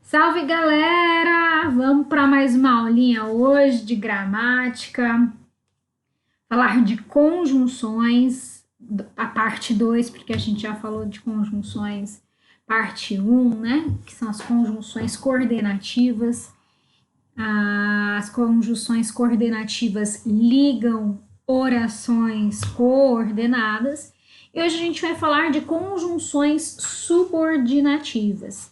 Salve, galera! Vamos para mais uma aulinha hoje de gramática, falar de conjunções, a parte 2, porque a gente já falou de conjunções parte um, né? Que são as conjunções coordenativas. As conjunções coordenativas ligam orações coordenadas. E hoje a gente vai falar de conjunções subordinativas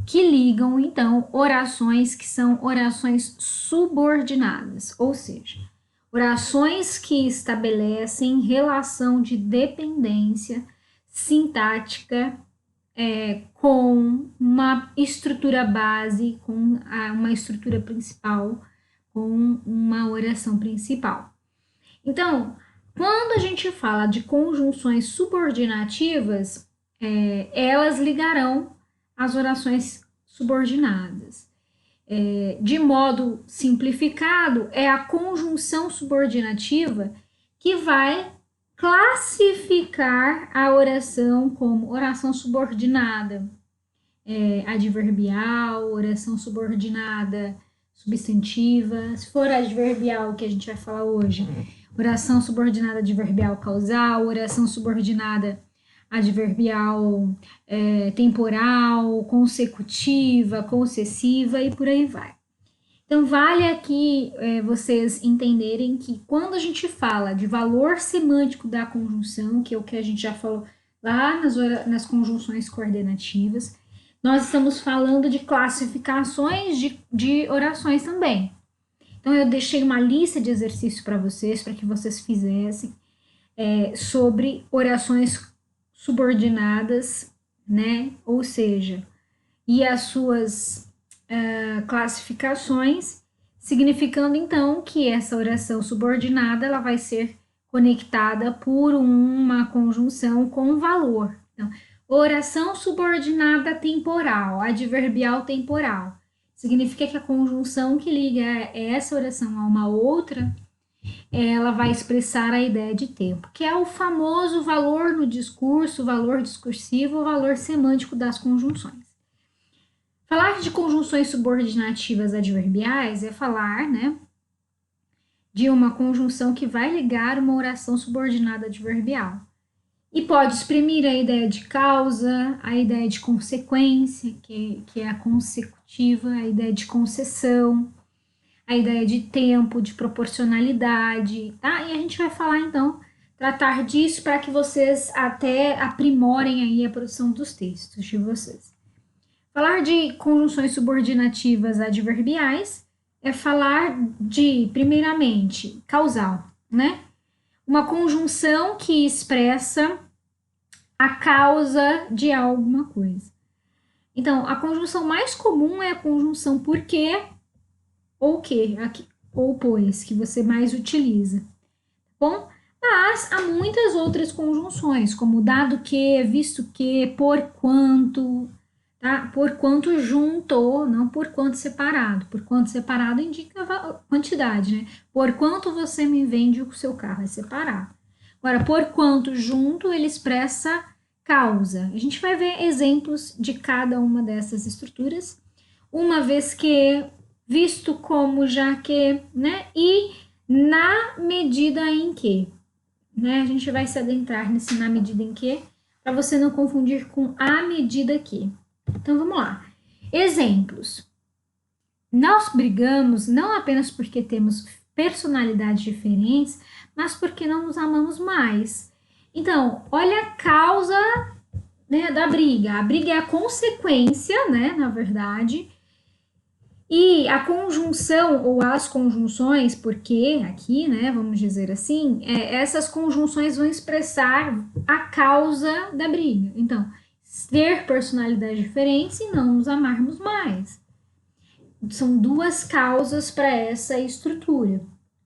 que ligam, então, orações que são orações subordinadas, ou seja, orações que estabelecem relação de dependência sintática com uma estrutura base, com uma estrutura principal, com uma oração principal. Então, quando a gente fala de conjunções subordinativas, elas ligarão as orações subordinadas. De modo simplificado, é a conjunção subordinativa que vai classificar a oração como oração subordinada adverbial, oração subordinada substantiva. Se for adverbial, que a gente vai falar hoje, oração subordinada adverbial causal, oração subordinada adverbial temporal, consecutiva, concessiva e por aí vai. Então, vale aqui vocês entenderem que quando a gente fala de valor semântico da conjunção, que é o que a gente já falou lá nas conjunções coordenativas, nós estamos falando de classificações de orações também. Então, eu deixei uma lista de exercícios para vocês, para que vocês fizessem, sobre orações subordinadas, né? Ou seja, e as suas classificações, significando então que essa oração subordinada ela vai ser conectada por uma conjunção com valor. Então, oração subordinada temporal, adverbial temporal, significa que a conjunção que liga essa oração a uma outra ela vai expressar a ideia de tempo, que é o famoso valor no discurso, valor discursivo, valor semântico das conjunções. Falar de conjunções subordinativas adverbiais é falar, né, de uma conjunção que vai ligar uma oração subordinada adverbial. E pode exprimir a ideia de causa, a ideia de consequência, que é a consecutiva, a ideia de concessão, a ideia de tempo, de proporcionalidade, tá? E a gente vai falar, então, tratar disso para que vocês até aprimorem aí a produção dos textos de vocês. Falar de conjunções subordinativas adverbiais é falar de, primeiramente, causal, né? Uma conjunção que expressa a causa de alguma coisa. Então, a conjunção mais comum é a conjunção porque ou que, ou pois, que você mais utiliza. Bom, mas há muitas outras conjunções, como dado que, visto que, por quanto, tá? Por quanto junto, não por quanto separado. Por quanto separado indica quantidade, né? Por quanto você me vende o seu carro, é separado. Agora, por quanto junto, ele expressa causa. A gente vai ver exemplos de cada uma dessas estruturas, uma vez que, visto como, já que, né? E na medida em que, né? A gente vai se adentrar nesse na medida em que, para você não confundir com a medida que. Então, vamos lá. Exemplos. Nós brigamos não apenas porque temos personalidades diferentes, mas porque não nos amamos mais. Então, olha a causa, né, da briga. A briga é a consequência, né, na verdade. E a conjunção, ou as conjunções, porque aqui, né, vamos dizer assim, essas conjunções vão expressar a causa da briga. Então, ter personalidades diferentes e não nos amarmos mais. São duas causas para essa estrutura.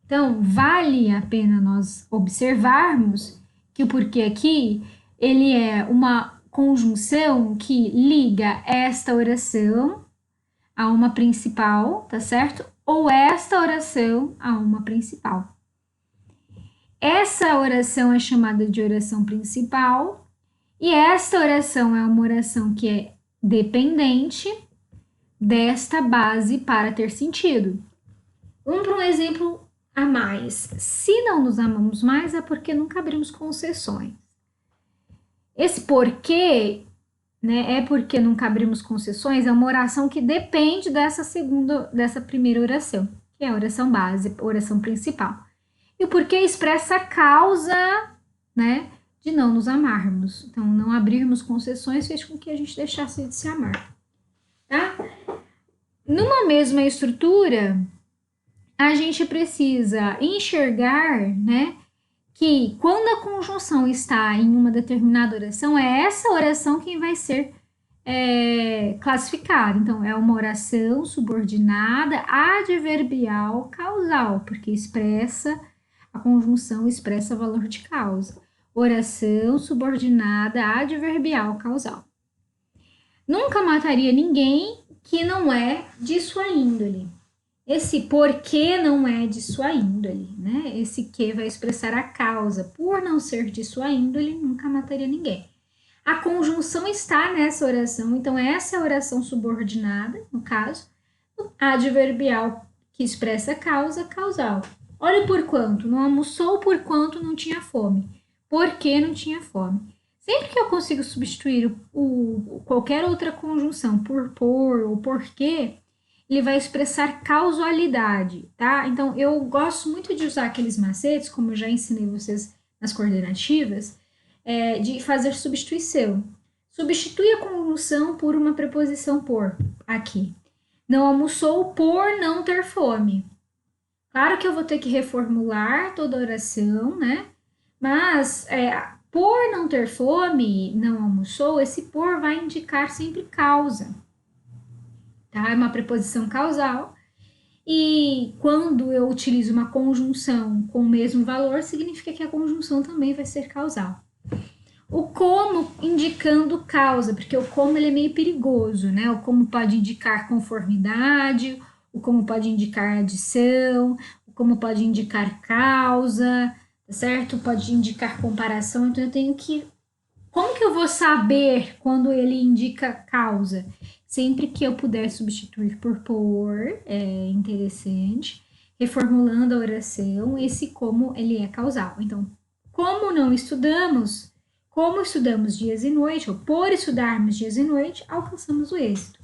Então, vale a pena nós observarmos que o porquê aqui, ele é uma conjunção que liga esta oração a uma principal, tá certo? Ou esta oração a uma principal. Essa oração é chamada de oração principal, e esta oração é uma oração que é dependente, desta base para ter sentido. Vamos para um exemplo a mais. Se não nos amamos mais, é porque nunca abrimos concessões. Esse porquê, né, é porque nunca abrimos concessões, é uma oração que depende dessa primeira oração, que é a oração base, a oração principal. E o porquê expressa a causa, né, de não nos amarmos. Então, não abrirmos concessões fez com que a gente deixasse de se amar. Tá? Numa mesma estrutura, a gente precisa enxergar, né, que quando a conjunção está em uma determinada oração, é essa oração quem vai ser classificada. Então, é uma oração subordinada adverbial causal, porque a conjunção expressa valor de causa. Oração subordinada adverbial causal. Nunca mataria ninguém que não é de sua índole. Esse porquê não é de sua índole, né? Esse que vai expressar a causa. Por não ser de sua índole, nunca mataria ninguém. A conjunção está nessa oração, então essa é a oração subordinada, no caso, adverbial que expressa causa, causal. Olha por quanto, não almoçou por quanto não tinha fome. Por que não tinha fome? Sempre que eu consigo substituir qualquer outra conjunção por ou porquê, ele vai expressar causalidade, tá? Então, eu gosto muito de usar aqueles macetes, como eu já ensinei vocês nas coordenativas, de fazer substituição. Substitui a conjunção por uma preposição por, aqui. Não almoçou por não ter fome. Claro que eu vou ter que reformular toda a oração, né? Mas, por não ter fome, não almoçou, esse por vai indicar sempre causa. Tá? É uma preposição causal. E quando eu utilizo uma conjunção com o mesmo valor, significa que a conjunção também vai ser causal. O como indicando causa, porque o como ele é meio perigoso, né? O como pode indicar conformidade, o como pode indicar adição, o como pode indicar causa, certo? Pode indicar comparação, então eu tenho que... Como que eu vou saber quando ele indica causa? Sempre que eu puder substituir por é interessante, reformulando a oração, esse como ele é causal. Então, como estudamos dias e noite, ou por estudarmos dias e noite, alcançamos o êxito.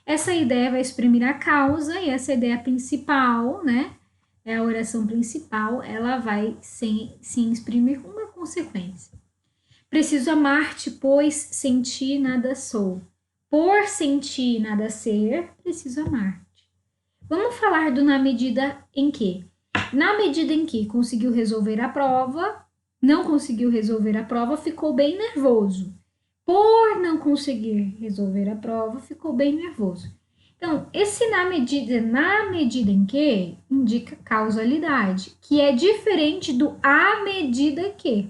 Essa ideia vai exprimir a causa, e essa ideia principal, né, é a oração principal, ela vai sim exprimir uma consequência. Preciso amar-te, pois sem ti nada sou. Por sentir nada ser, preciso amar-te. Vamos falar do na medida em que. Na medida em que conseguiu resolver a prova, não conseguiu resolver a prova, ficou bem nervoso. Por não conseguir resolver a prova, ficou bem nervoso. Então, esse na medida em que indica causalidade, que é diferente do à medida que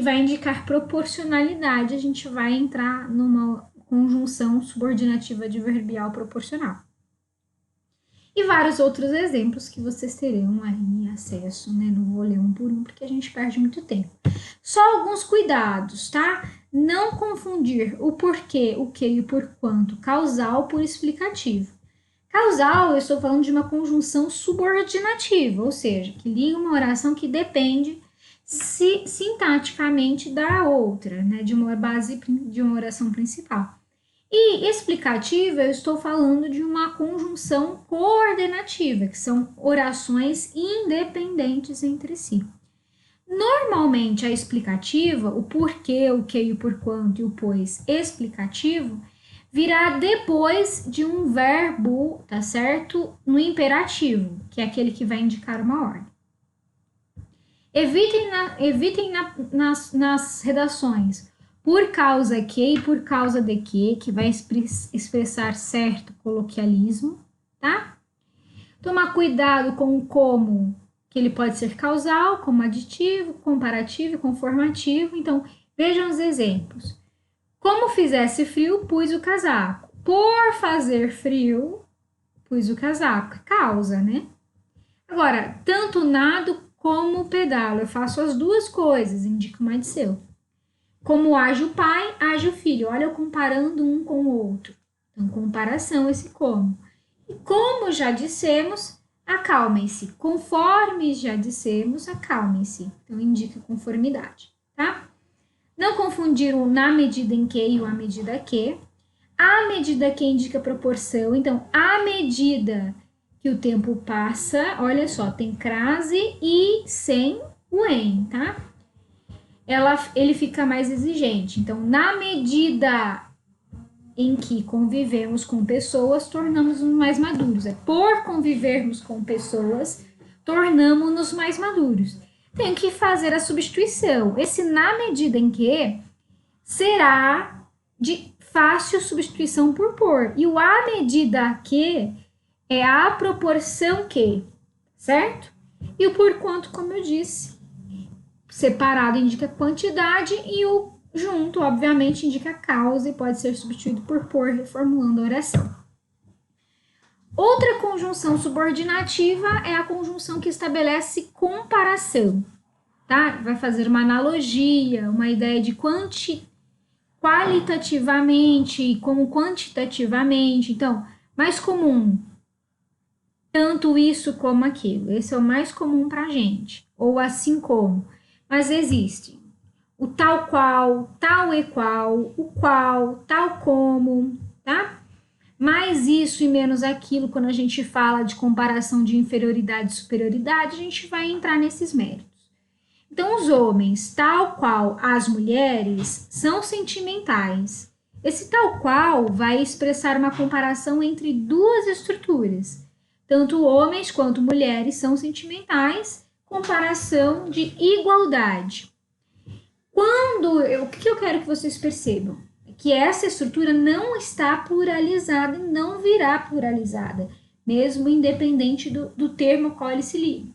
vai indicar proporcionalidade. A gente vai entrar numa conjunção subordinativa adverbial proporcional. E vários outros exemplos que vocês terão aí acesso, né? Não vou ler um por um porque a gente perde muito tempo. Só alguns cuidados, tá? Não confundir o porquê, o que e o porquanto causal por explicativo. Causal, eu estou falando de uma conjunção subordinativa, ou seja, que liga uma oração que depende sintaticamente da outra, né? De uma base de uma oração principal. E explicativa, eu estou falando de uma conjunção coordenativa, que são orações independentes entre si. Normalmente, a explicativa, o porquê, o que, o porquanto e o pois explicativo, virá depois de um verbo, tá certo? No imperativo, que é aquele que vai indicar uma ordem. Evitem nas redações por causa que e por causa de que vai expressar certo coloquialismo, tá? Tomar cuidado com o como, que ele pode ser causal, como aditivo, comparativo e conformativo. Então, vejam os exemplos. Como fizesse frio, pus o casaco. Por fazer frio, pus o casaco. Causa, né? Agora, tanto nado como pedalo. Eu faço as duas coisas, indica uma adição. Como age o pai, age o filho. Olha eu comparando um com o outro. Então, comparação, esse como. E como já dissemos, acalmem-se. Conforme já dissemos, acalmem-se. Então, indica conformidade, tá? Não confundir o na medida em que e o à medida que. A medida que indica proporção. Então, à medida que o tempo passa, olha só, tem crase e sem o em, tá? Ele fica mais exigente. Então, na medida em que convivemos com pessoas, tornamos-nos mais maduros. É por convivermos com pessoas, tornamos-nos mais maduros. Tenho que fazer a substituição. Esse na medida em que será de fácil substituição por. E o à medida que é a proporção que, certo? E o por quanto, como eu disse, separado indica quantidade e o junto, obviamente, indica causa e pode ser substituído por, reformulando a oração. Outra conjunção subordinativa é a conjunção que estabelece comparação, tá? Vai fazer uma analogia, uma ideia de qualitativamente como quantitativamente. Então, mais comum, tanto isso como aquilo. Esse é o mais comum para a gente. Ou assim como. Mas existe o tal qual, tal e qual, o qual, tal como, tá? Mais isso e menos aquilo, quando a gente fala de comparação de inferioridade e superioridade, a gente vai entrar nesses méritos. Então, os homens, tal qual as mulheres, são sentimentais. Esse tal qual vai expressar uma comparação entre duas estruturas. Tanto homens quanto mulheres são sentimentais, comparação de igualdade. O que eu quero que vocês percebam? É que essa estrutura não está pluralizada e não virá pluralizada, mesmo independente do termo ao qual ele se liga.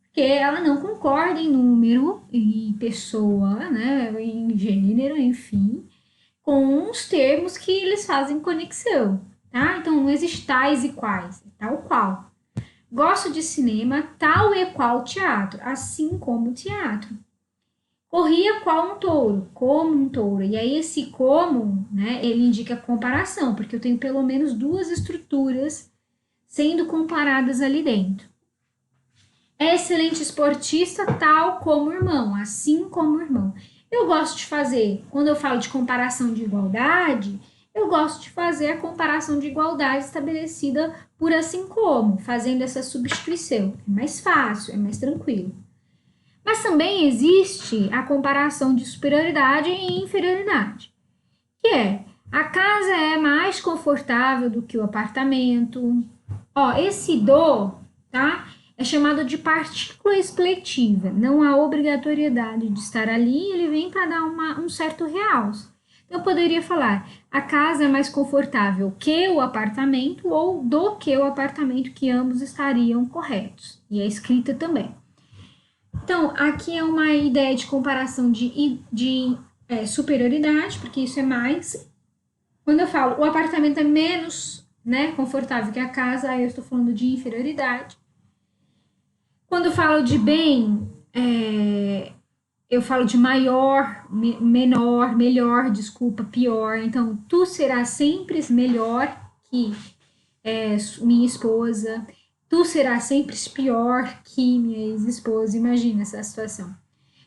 Porque ela não concorda em número, em pessoa, né, em gênero, enfim, com os termos que eles fazem conexão, tá? Então, não existe tais e quais, é tal qual. Gosto de cinema, tal e qual teatro, assim como teatro. Corria qual um touro, como um touro. E aí esse como, né, ele indica comparação, porque eu tenho pelo menos duas estruturas sendo comparadas ali dentro. É excelente esportista, tal como o irmão, assim como o irmão. Eu gosto de fazer, quando eu falo de comparação de igualdade, eu gosto de fazer a comparação de igualdade estabelecida por assim como, fazendo essa substituição. É mais fácil, é mais tranquilo. Mas também existe a comparação de superioridade e inferioridade, que é a casa é mais confortável do que o apartamento. Ó, esse do, tá? É chamado de partícula expletiva. Não há obrigatoriedade de estar ali, ele vem para dar um certo realce. Então, eu poderia falar, a casa é mais confortável que o apartamento ou do que o apartamento, que ambos estariam corretos. E a escrita também. Então, aqui é uma ideia de comparação de superioridade, porque isso é mais. Quando eu falo o apartamento é menos, né, confortável que a casa, aí eu estou falando de inferioridade. Quando eu falo de bem, eu falo de maior, menor, melhor, desculpa, pior. Então, tu serás sempre melhor que minha esposa. Tu serás sempre pior que minha ex-esposa. Imagina essa situação.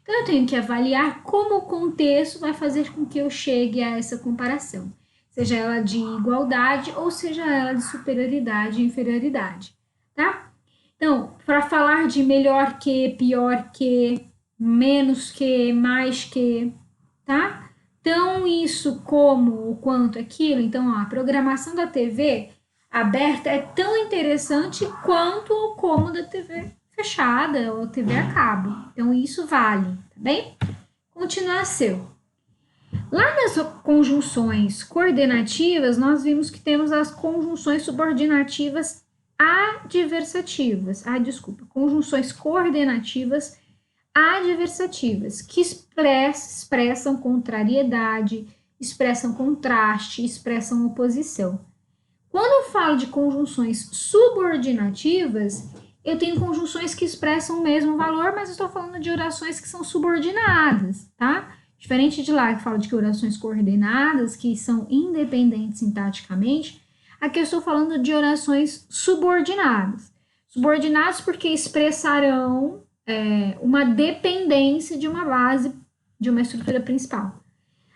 Então, eu tenho que avaliar como o contexto vai fazer com que eu chegue a essa comparação. Seja ela de igualdade ou seja ela de superioridade e inferioridade, tá? Então, para falar de melhor que, pior que, menos que, mais que, tá? Então, isso como, o quanto, aquilo. Então, ó, a programação da TV aberta é tão interessante quanto o como da TV fechada ou TV a cabo. Então, isso vale, tá bem? Continuação. Lá nas conjunções coordenativas, nós vimos que temos as conjunções subordinativas adversativas. Conjunções coordenativas adversativas, que expressam contrariedade, expressam contraste, expressam oposição. Quando eu falo de conjunções subordinativas, eu tenho conjunções que expressam o mesmo valor, mas estou falando de orações que são subordinadas, tá? Diferente de lá que fala de que orações coordenadas, que são independentes sintaticamente, aqui eu estou falando de orações subordinadas. Subordinadas porque expressarão uma dependência de uma base, de uma estrutura principal.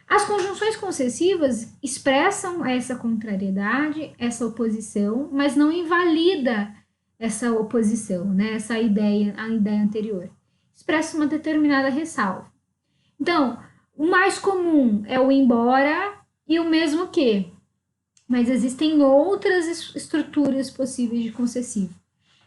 As conjunções concessivas expressam essa contrariedade, essa oposição, mas não invalida essa oposição, né? Essa ideia, a ideia anterior. Expressa uma determinada ressalva. Então, o mais comum é o embora e o mesmo que. Mas existem outras estruturas possíveis de concessivo.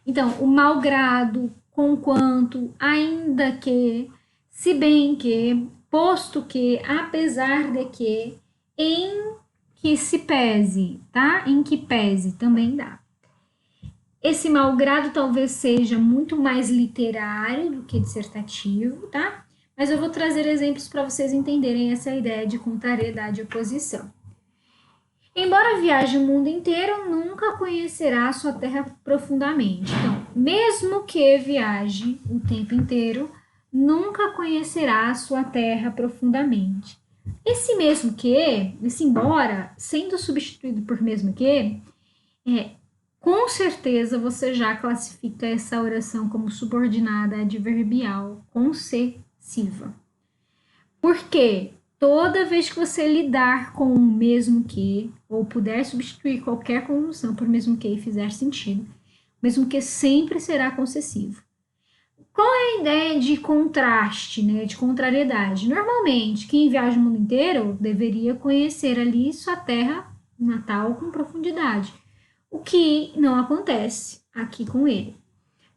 Então, o malgrado, conquanto, ainda que, se bem que, posto que, apesar de que, em que se pese, tá? Em que pese também dá. Esse malgrado talvez seja muito mais literário do que dissertativo, tá? Mas eu vou trazer exemplos para vocês entenderem essa ideia de contrariedade e oposição. Embora viaje o mundo inteiro, nunca conhecerá a sua terra profundamente. Então, mesmo que viaje o tempo inteiro, nunca conhecerá a sua terra profundamente. Esse mesmo que, esse embora, sendo substituído por mesmo que, com certeza você já classifica essa oração como subordinada adverbial concessiva. Por quê? Toda vez que você lidar com o mesmo que, ou puder substituir qualquer conjunção por mesmo que e fizer sentido, mesmo que sempre será concessivo. Qual é a ideia de contraste, né, de contrariedade? Normalmente, quem viaja o mundo inteiro deveria conhecer ali sua terra natal com profundidade, o que não acontece aqui com ele.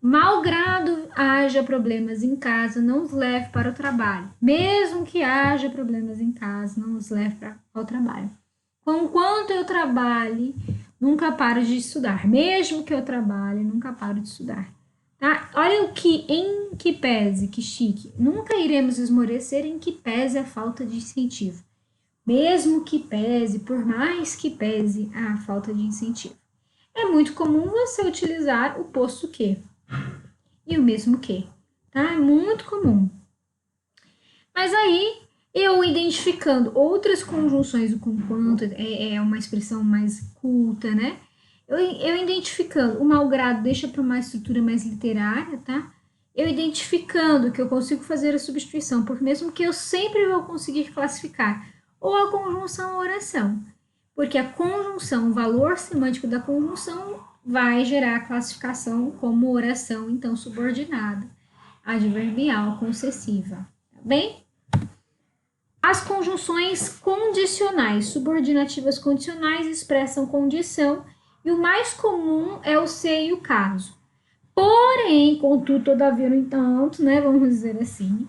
Malgrado haja problemas em casa, não os leve para o trabalho. Mesmo que haja problemas em casa, não os leve ao trabalho. Conquanto eu trabalhe, nunca paro de estudar. Mesmo que eu trabalhe, nunca paro de estudar. Tá? Olha o que, em que pese, que chique. Nunca iremos esmorecer em que pese a falta de incentivo. Mesmo que pese, por mais que pese a falta de incentivo. É muito comum você utilizar o posto que e o mesmo que, tá? É muito comum. Mas aí, eu identificando outras conjunções do conquanto, é uma expressão mais culta, né? Eu identificando o malgrado deixa para uma estrutura mais literária, tá? Eu identificando que eu consigo fazer a substituição, porque mesmo que eu sempre vou conseguir classificar ou a conjunção ou a oração, porque a conjunção, o valor semântico da conjunção vai gerar a classificação como oração, então, subordinada, adverbial, concessiva, tá bem? As conjunções condicionais, subordinativas condicionais, expressam condição, e o mais comum é o se e o caso. Porém, contudo, todavia, no entanto, né, vamos dizer assim,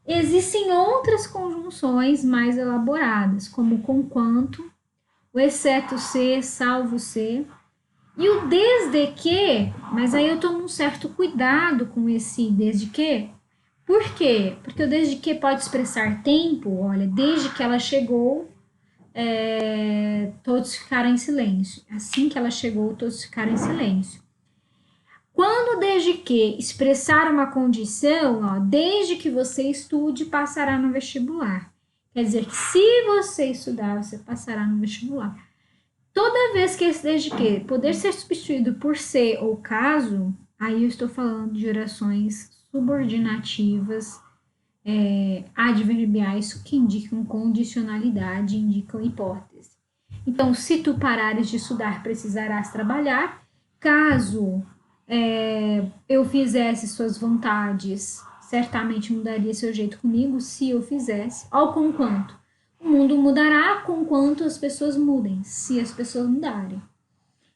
existem outras conjunções mais elaboradas, como conquanto, o exceto se, salvo se, e o desde que, mas aí eu tomo um certo cuidado com esse desde que. Por quê? Porque o desde que pode expressar tempo, olha, desde que ela chegou, todos ficaram em silêncio. Assim que ela chegou, todos ficaram em silêncio. Quando desde que expressar uma condição, ó, desde que você estude, passará no vestibular. Quer dizer que se você estudar, você passará no vestibular. Toda vez que esse desde que poder ser substituído por se ou caso, aí eu estou falando de orações subordinativas, adverbiais que indicam condicionalidade, indicam hipótese. Então, se tu parares de estudar, precisarás trabalhar. Caso eu fizesse suas vontades, certamente mudaria seu jeito comigo se eu fizesse. Ao conquanto. O mundo mudará conquanto as pessoas mudem, se as pessoas mudarem.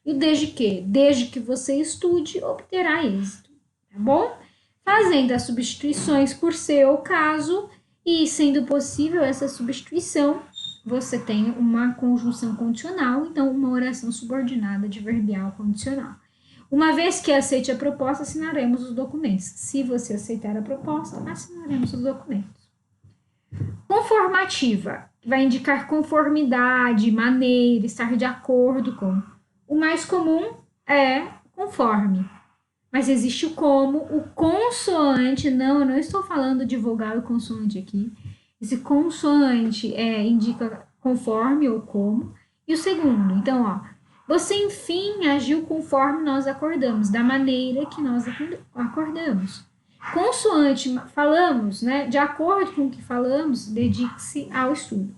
E desde que? Desde que você estude, obterá êxito, tá bom? Fazendo as substituições por se ou caso, e sendo possível essa substituição, você tem uma conjunção condicional, então uma oração subordinada adverbial condicional. Uma vez que aceite a proposta, assinaremos os documentos. Se você aceitar a proposta, assinaremos os documentos. Conformativa, que vai indicar conformidade, maneira, estar de acordo com. O mais comum é conforme. Mas existe o como, o consoante, não, eu não estou falando de vogal e consoante aqui. Esse consoante indica conforme ou como. E o segundo, então, ó, você enfim agiu conforme nós acordamos, da maneira que nós acordamos. Consoante, falamos, né? De acordo com o que falamos, dedique-se ao estudo.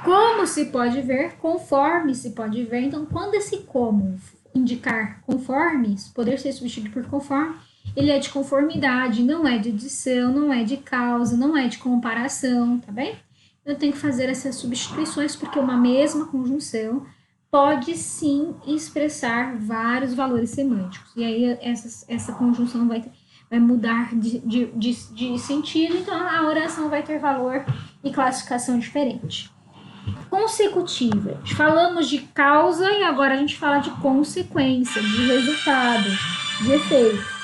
Como se pode ver, conforme se pode ver. Então, quando esse como indicar conforme, poder ser substituído por conforme, ele é de conformidade, não é de adição, não é de causa, não é de comparação, tá bem? Eu tenho que fazer essas substituições porque uma mesma conjunção pode sim expressar vários valores semânticos. E aí essa conjunção vai mudar de sentido, então a oração vai ter valor e classificação diferente. Consecutiva. Falamos de causa e agora a gente fala de consequência, de resultado, de efeito.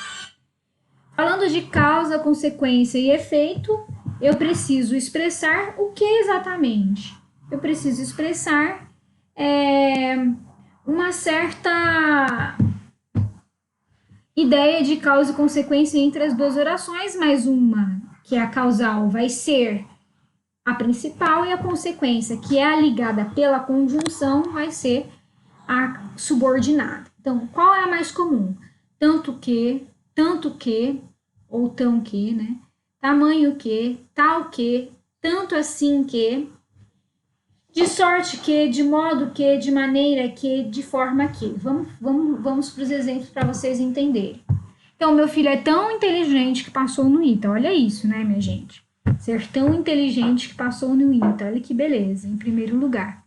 Falando de causa, consequência e efeito, eu preciso expressar o que exatamente? Eu preciso expressar uma certa ideia de causa e consequência entre as duas orações, mas uma que é a causal vai ser a principal e a consequência, que é a ligada pela conjunção, vai ser a subordinada. Então, qual é a mais comum? Tanto que, ou tão que, né? Tamanho que, tal que, tanto assim que, de sorte que, de modo que, de maneira que, de forma que. Vamos para os exemplos para vocês entenderem. Então, meu filho é tão inteligente que passou no ITA. Olha isso, né, minha gente? Ser tão inteligente que passou no ITA. Olha que beleza, em primeiro lugar.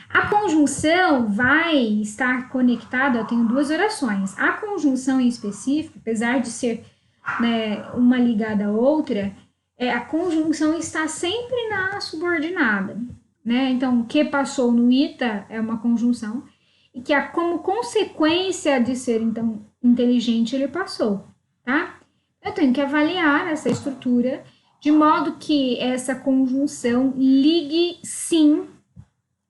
A conjunção vai estar conectada, eu tenho duas orações. A conjunção em específico, apesar de ser uma ligada à outra, a conjunção está sempre na subordinada. Né? Então, o que passou no ITA é uma conjunção, e que como consequência de ser então inteligente, ele passou. Tá? Eu tenho que avaliar essa estrutura de modo que essa conjunção ligue sim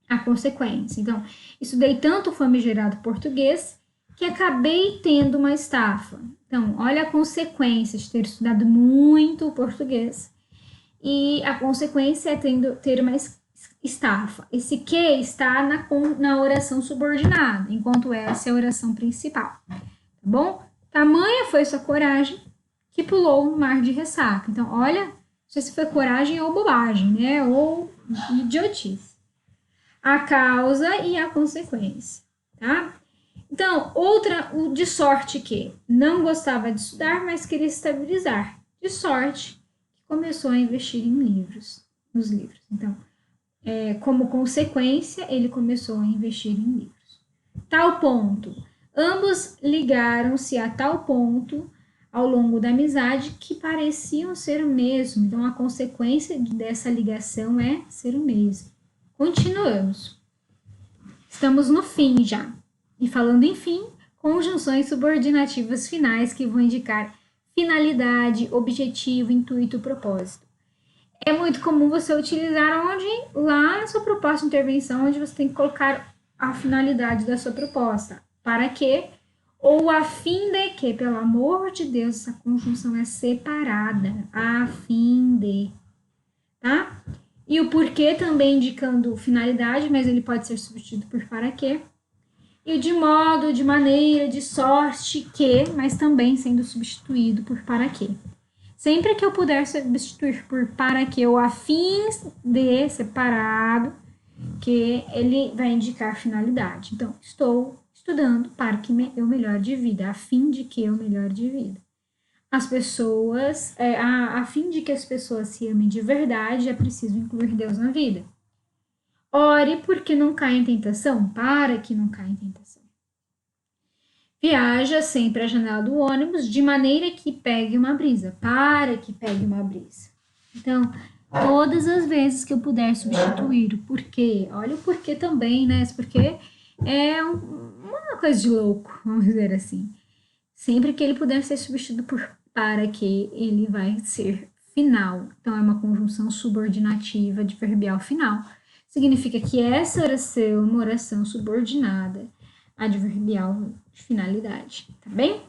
a consequência. Então, estudei tanto o famigerado português que acabei tendo uma estafa. Então, olha a consequência de ter estudado muito o português. E a consequência é ter uma estafa. Esse que está na oração subordinada, enquanto essa é a oração principal. Tá bom? Tamanha foi sua coragem que pulou no mar de ressaca. Então, olha, não sei se foi coragem ou bobagem, né? Ou idiotice. A causa e a consequência, tá? Então, o de sorte que não gostava de estudar, mas queria estabilizar. De sorte que começou a investir nos livros. Então, como consequência, ele começou a investir em livros. Tal ponto. Ambos ligaram-se a tal ponto ao longo da amizade que pareciam ser o mesmo. Então, a consequência dessa ligação é ser o mesmo. Continuamos. Estamos no fim já. E falando em fim, conjunções subordinativas finais que vão indicar finalidade, objetivo, intuito, propósito. É muito comum você utilizar lá na sua proposta de intervenção, onde você tem que colocar a finalidade da sua proposta. Para quê? Ou a fim de que, pelo amor de Deus, essa conjunção é separada. A fim de. Tá? E o porquê também indicando finalidade, mas ele pode ser substituído por para quê. E o de modo, de maneira, de sorte que, mas também sendo substituído por para quê. Sempre que eu puder substituir por para que ou a fim de separado, que ele vai indicar finalidade. Então, estou estudando para que eu melhore de vida, a fim de que eu melhore de vida. As pessoas, a fim de que as pessoas se amem de verdade, é preciso incluir Deus na vida. Ore porque não caia em tentação, para que não caia em tentação. Viaja sempre à janela do ônibus de maneira que pegue uma brisa, para que pegue uma brisa. Então, todas as vezes que eu puder substituir o porquê, olha o porquê também, né? Esse porquê é uma coisa de louco, vamos dizer assim. Sempre que ele puder ser substituído por para que, ele vai ser final. Então, é uma conjunção subordinativa de verbial final. Significa que essa oração é uma oração subordinada adverbial de finalidade, tá bem?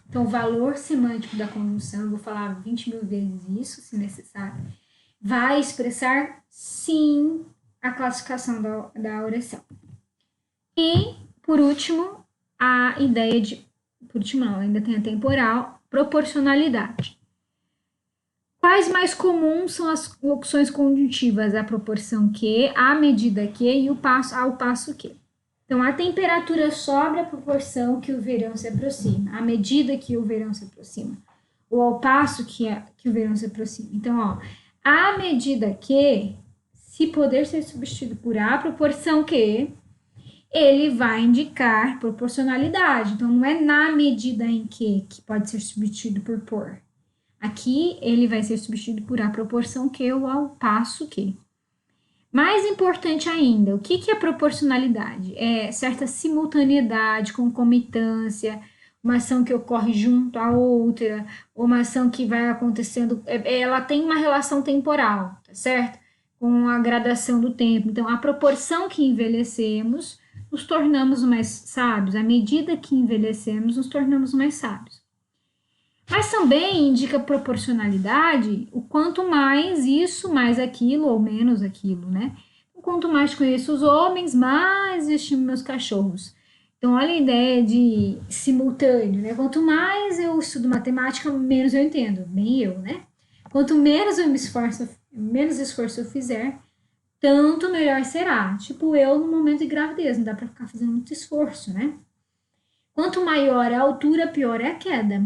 Então, o valor semântico da conjunção, eu vou falar 20 mil vezes isso, se necessário. vai expressar, sim, a classificação da oração. E, por último, a ideia de... Por último, não, ainda tem a temporal, proporcionalidade. Quais mais comuns são as locuções conjuntivas? A proporção que, à medida que e o passo ao passo que. Então, a temperatura sobe à proporção que o verão se aproxima, à medida que o verão se aproxima, ou ao passo que o verão se aproxima. Então, ó, à medida que, se poder ser substituído por a proporção que, ele vai indicar proporcionalidade. Então, não é na medida em que pode ser substituído por por. Aqui, ele vai ser substituído por a proporção que ou ao passo que. Mais importante ainda, o que é proporcionalidade? É certa simultaneidade, concomitância, uma ação que ocorre junto à outra, ou uma ação que vai acontecendo, ela tem uma relação temporal, tá certo? Com a gradação do tempo. Então, a proporção que envelhecemos, nos tornamos mais sábios. À medida que envelhecemos, nos tornamos mais sábios. Mas também indica proporcionalidade, o quanto mais isso, mais aquilo, ou menos aquilo, né? Quanto mais conheço os homens, mais estimo meus cachorros. Então, olha a ideia de simultâneo, né? Quanto mais eu estudo matemática, menos eu entendo. Bem eu, né? Quanto menos eu me esforço, menos esforço eu fizer, tanto melhor será. Tipo eu no momento de gravidez, não dá pra ficar fazendo muito esforço, né? Quanto maior a altura, pior é a queda.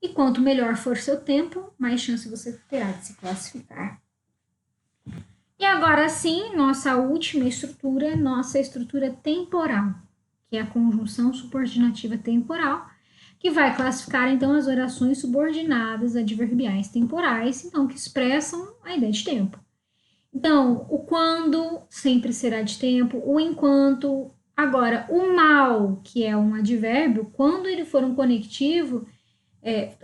E quanto melhor for seu tempo, mais chance você terá de se classificar. E agora sim, nossa última estrutura, nossa estrutura temporal, que é a conjunção subordinativa temporal, que vai classificar então as orações subordinadas adverbiais temporais, então que expressam a ideia de tempo. Então, o quando sempre será de tempo, o enquanto. Agora, o mal, que é um advérbio, quando ele for um conectivo,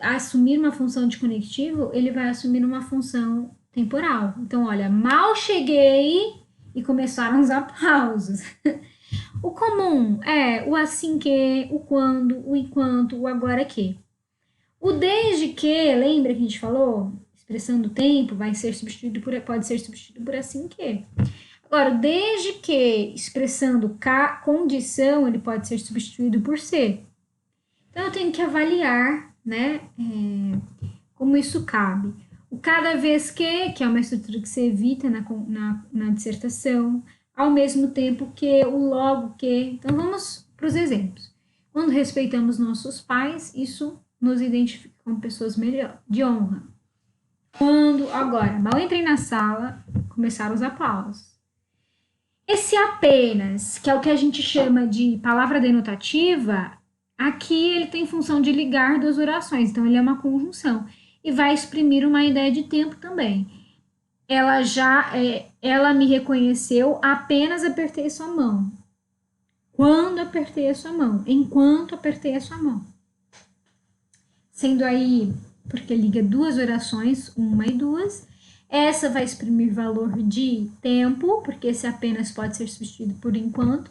assumir uma função de conectivo, ele vai assumir uma função temporal. Então, olha, mal cheguei e começaram os aplausos. O comum é o assim que, o quando, o enquanto, o agora que. O desde que, lembra que a gente falou? Expressão do tempo vai ser substituído pode ser substituído por assim que. Agora, desde que, expressando condição, ele pode ser substituído por ser. Então, eu tenho que avaliar, né, como isso cabe. O cada vez que é uma estrutura que se evita na dissertação, ao mesmo tempo que, o logo que. Então, vamos para os exemplos. Quando respeitamos nossos pais, isso nos identifica como pessoas de honra. Quando, agora, mal entrei na sala, começaram os aplausos. Esse apenas, que é o que a gente chama de palavra denotativa, aqui ele tem função de ligar duas orações, então ele é uma conjunção e vai exprimir uma ideia de tempo também. Ela me reconheceu, apenas apertei sua mão. Quando apertei a sua mão, enquanto apertei a sua mão. Sendo aí, porque liga duas orações, uma e duas. Essa vai exprimir valor de tempo, porque esse apenas pode ser substituído por enquanto.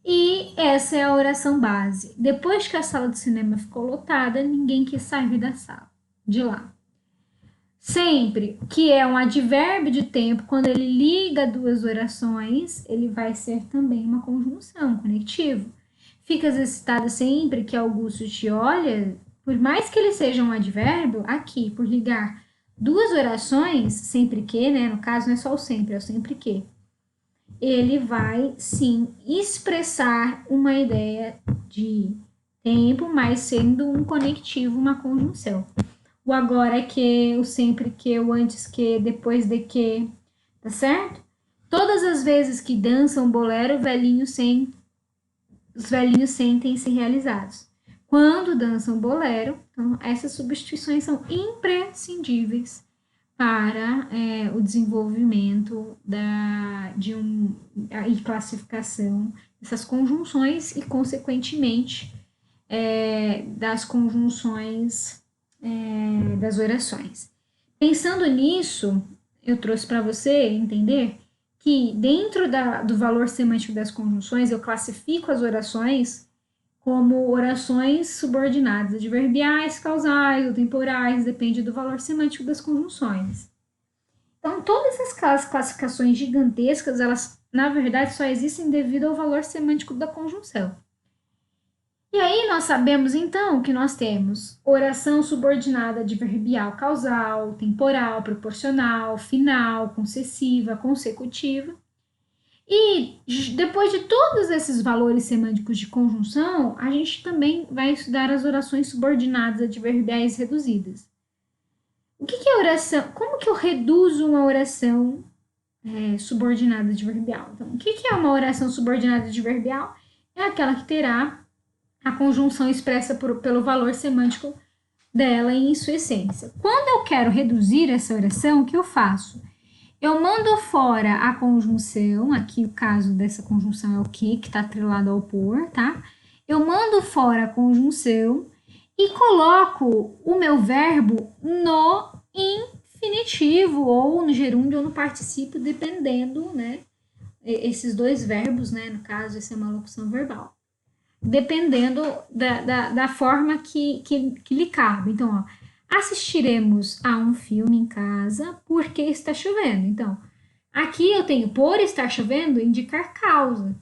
E essa é a oração base. Depois que a sala de cinema ficou lotada, ninguém quis sair da sala, de lá. Sempre que é um advérbio de tempo, quando ele liga duas orações, ele vai ser também uma conjunção, conectivo. Fica exercitada sempre que Augusto te olha, por mais que ele seja um advérbio, aqui, por ligar duas orações, sempre que, né? No caso, não é só o sempre, é o sempre que. Ele vai, sim, expressar uma ideia de tempo, mas sendo um conectivo, uma conjunção. O agora que, o sempre que, o antes que, depois de que, tá certo? Todas as vezes que dançam bolero, os velhinhos sentem-se realizados. Quando dançam bolero, então, essas substituições são imprescindíveis para o desenvolvimento e classificação dessas conjunções e, consequentemente, das conjunções das orações. Pensando nisso, eu trouxe para você entender que dentro do valor semântico das conjunções, eu classifico as orações como orações subordinadas, adverbiais, causais ou temporais, depende do valor semântico das conjunções. Então, todas essas classificações gigantescas, elas, na verdade, só existem devido ao valor semântico da conjunção. E aí nós sabemos, então, que nós temos oração subordinada adverbial causal, temporal, proporcional, final, concessiva, consecutiva. E depois de todos esses valores semânticos de conjunção, a gente também vai estudar as orações subordinadas adverbiais reduzidas. O que é oração? Como que eu reduzo uma oração subordinada adverbial? Então, o que é uma oração subordinada adverbial? É aquela que terá a conjunção expressa pelo valor semântico dela em sua essência. Quando eu quero reduzir essa oração, o que eu faço? Eu mando fora a conjunção, aqui o caso dessa conjunção é o que está atrelado ao por, tá? Eu mando fora a conjunção e coloco o meu verbo no infinitivo, ou no gerúndio, ou no particípio, dependendo, né? Esses dois verbos, né? No caso, essa é uma locução verbal. Dependendo da forma que lhe cabe. Então, ó, assistiremos a um filme em casa porque está chovendo. Então, aqui eu tenho por estar chovendo indicar causa.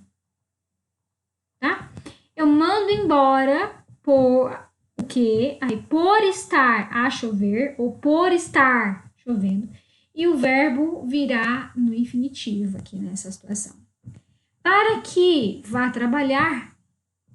Tá? Eu mando embora por o quê? Aí, por estar a chover ou por estar chovendo. E o verbo virá no infinitivo aqui nessa situação. Para que vá trabalhar,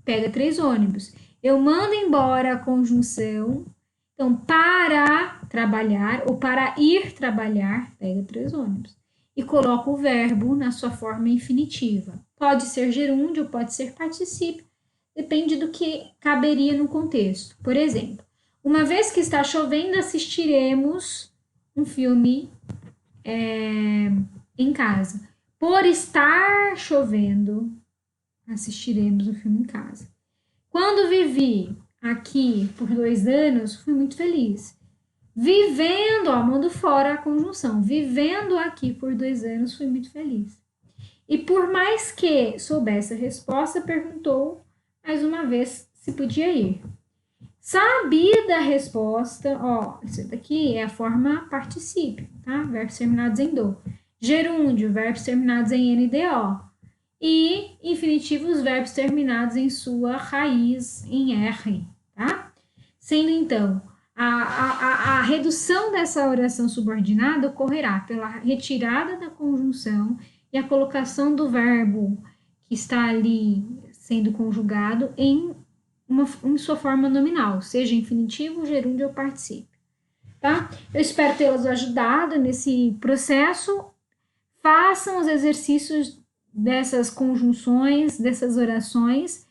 pega 3 ônibus. Eu mando embora a conjunção. Então, para trabalhar ou para ir trabalhar, pega 3 ônibus. E coloco o verbo na sua forma infinitiva. Pode ser gerúndio, pode ser particípio. Depende do que caberia no contexto. Por exemplo, uma vez que está chovendo, assistiremos um filme em casa. Por estar chovendo, assistiremos um filme em casa. Quando vivi aqui por 2 anos, fui muito feliz. Vivendo, ó, mando fora a conjunção. Vivendo aqui por 2 anos, fui muito feliz. E por mais que soubesse a resposta, perguntou mais uma vez se podia ir. Sabida a resposta, ó, isso daqui é a forma particípio, tá? Verbos terminados em do. Gerúndio, verbos terminados em NDO. E infinitivos, verbos terminados em sua raiz em R, tá? Sendo então, a redução dessa oração subordinada ocorrerá pela retirada da conjunção e a colocação do verbo que está ali sendo conjugado em sua forma nominal, seja infinitivo, gerúndio ou particípio, tá? Eu espero tê-los ajudado nesse processo. Façam os exercícios dessas conjunções, dessas orações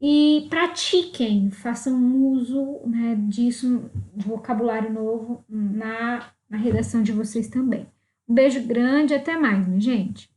e pratiquem, façam uso, né, disso, vocabulário novo na redação de vocês também. Um beijo grande, até mais, minha gente.